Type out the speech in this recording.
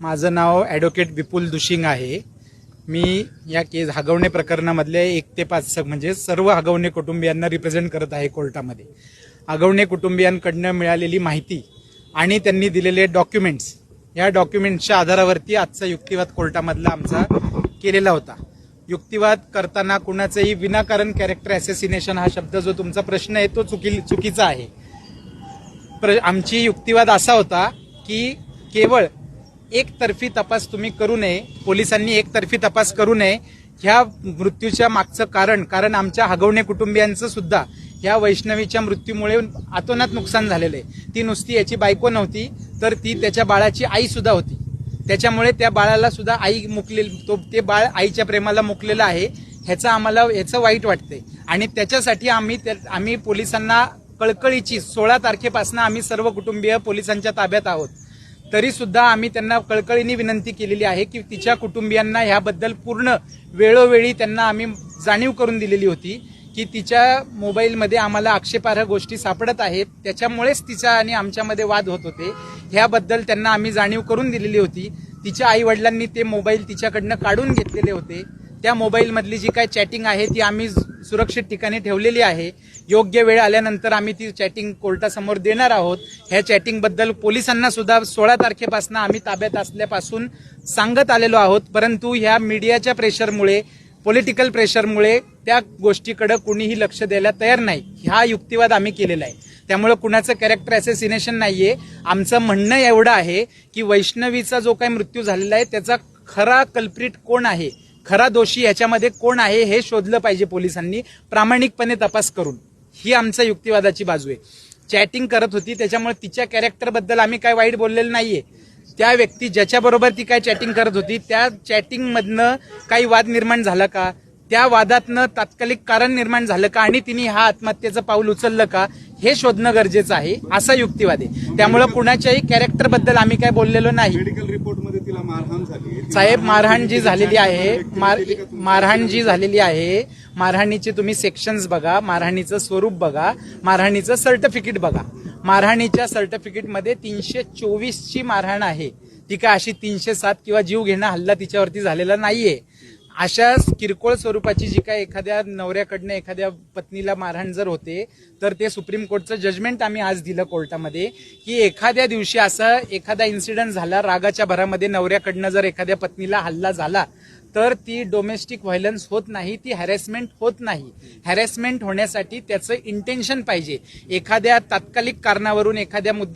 माझं नाव ॲडव्होकेट विपुल दुशिंग आहे। मी या केस हगवणे प्रकरणामधले 1 ते 5 म्हणजे सर्व हगवणे कुटुंबियांना रिप्रेझेंट करत आहे कोर्टामध्ये। हगवणे कुटुंबियांकडून मिळालेली माहिती आणि त्यांनी दिलेले डॉक्युमेंट्स, या डॉक्युमेंट्सच्या आधारावरती आजचा युक्तिवाद कोर्टामधला आमचा केलेला होता। युक्तिवाद करताना कुणाचंही विनाकारण कॅरेक्टर ॲसेसिनेशन हा शब्द जो तुमचा प्रश्न आहे तो चुकीचा आहे। आमची युक्तिवाद असा होता की केवळ एकतर्फी तपास तुम्ही करू नये, पोलिसांनी एकतर्फी तपास करू नये। ह्या मृत्यूच्या मागचं कारण आमच्या हगवणे कुटुंबियांचं सुद्धा ह्या वैष्णवीच्या मृत्यूमुळे अतोनात नुकसान झालेलं आहे। ती नुसती याची बायको नव्हती, तर ती त्याच्या बाळाची आई सुद्धा होती। त्याच्यामुळे त्या बाळाला सुद्धा आई ते बाळ आईच्या प्रेमाला मुकलेलं आहे, ह्याचं वाईट वाटतंय। आणि त्याच्यासाठी आम्ही पोलिसांना कळकळीची 16 तारखेपासून आम्ही सर्व कुटुंबीय पोलिसांच्या ताब्यात आहोत। तरी सुद्धा आम्ही त्यांना कळकळीने विनंती केलेली आहे की तिच्या कुटुंबियांना ह्याबद्दल पूर्ण वेळोवेळी त्यांना आम्ही जाणीव करून दिलेली होती की तिच्या मोबाईलमध्ये आम्हाला आक्षेपार्ह गोष्टी सापडत आहेत, त्याच्यामुळेच तिचा आणि आमच्यामध्ये वाद होत होते। ह्याबद्दल त्यांना आम्ही जाणीव करून दिलेली होती। तिच्या आई वडिलांनी ते मोबाईल तिच्याकडनं काढून घेतलेले होते। त्या मोबाईलमधली जी काय चॅटिंग आहे ती आम्ही सुरक्षित ठिकाणी ठेवलेली आहे। योग्य वेळ आल्यानंतर आम्ही ती चॅटिंग कोर्टासमोर देणार आहोत। ह्या चॅटिंगबद्दल पोलिसांना सुद्धा 16 तारखेपासून आम्ही ताब्यात असल्यापासून सांगत आलेलो आहोत, परंतु ह्या मीडियाच्या प्रेशरमुळे, पॉलिटिकल प्रेशरमुळे त्या गोष्टीकडे कुणीही लक्ष द्यायला तयार नाही। हा युक्तिवाद आम्ही केलेला आहे, त्यामुळे कुणाचं कॅरेक्टर ॲसेसिनेशन नाहीये। आमचं म्हणणं एवढं आहे की वैष्णवीचा जो काही मृत्यू झालेला आहे त्याचा खरा कल्प्रिट कोण आहे, खरा दोषी याच्यामध्ये कोण आहे हे शोधलं पाहिजे पोलिसांनी प्रामाणिकपणे तपास करून। ही आमच्या युक्तिवादाची बाजू आहे। चॅटिंग करत होती त्याच्यामुळे तिच्या कॅरेक्टरबद्दल आम्ही काय वाईट बोललेलं नाहीये। त्या व्यक्ती ज्याच्याबरोबर ती काय चॅटिंग करत होती त्या चॅटिंगमधनं काही वाद निर्माण झाला का, त्या वादातनं तात्कालिक कारण निर्माण झालं का आणि तिने हा आत्महत्येचं पाऊल उचललं का हे शोधणं गरजेचं आहे, असा युक्तिवाद आहे। त्यामुळे कुणाच्याही कॅरेक्टरबद्दल आम्ही काय बोललेलो नाही। मेडिकल रिपोर्टमध्ये तिला मारहाण झाली साहेब, मारहाण जी झालेली आहे, मारहाणीचे तुम्ही सेक्शन्स बघा, मारहाणीचं स्वरूप बघा, मारहाणीचं सर्टिफिकेट बघा। मारहाणीच्या सर्टिफिकेटमध्ये 324 ची मारहाण आहे। ती काय अशी 307 किंवा जीव घेणं हल्ला तिच्यावरती झालेला नाहीये। अशा किरकोळ स्वरूपाची जी काय एखाद्या नवऱ्याकडनं एखाद्या पत्नीला मारहाण जर होते तर ते सुप्रीम कोर्टचं जजमेंट आम्ही आज दिलं कोर्टामध्ये की एखाद्या दिवशी असा एखादा इन्सिडेंट झाला, रागाच्या भरामध्ये नवऱ्याकडनं जर एखाद्या पत्नीला हल्ला झाला तर ती डोमेस्टिक व्हायलन्स होत नाही, ती हॅरेसमेंट होत नाही। हॅरेसमेंट होण्यासाठी त्याचं इंटेन्शन पाहिजे। एखाद्या तात्कालिक कारणावरून एखाद्या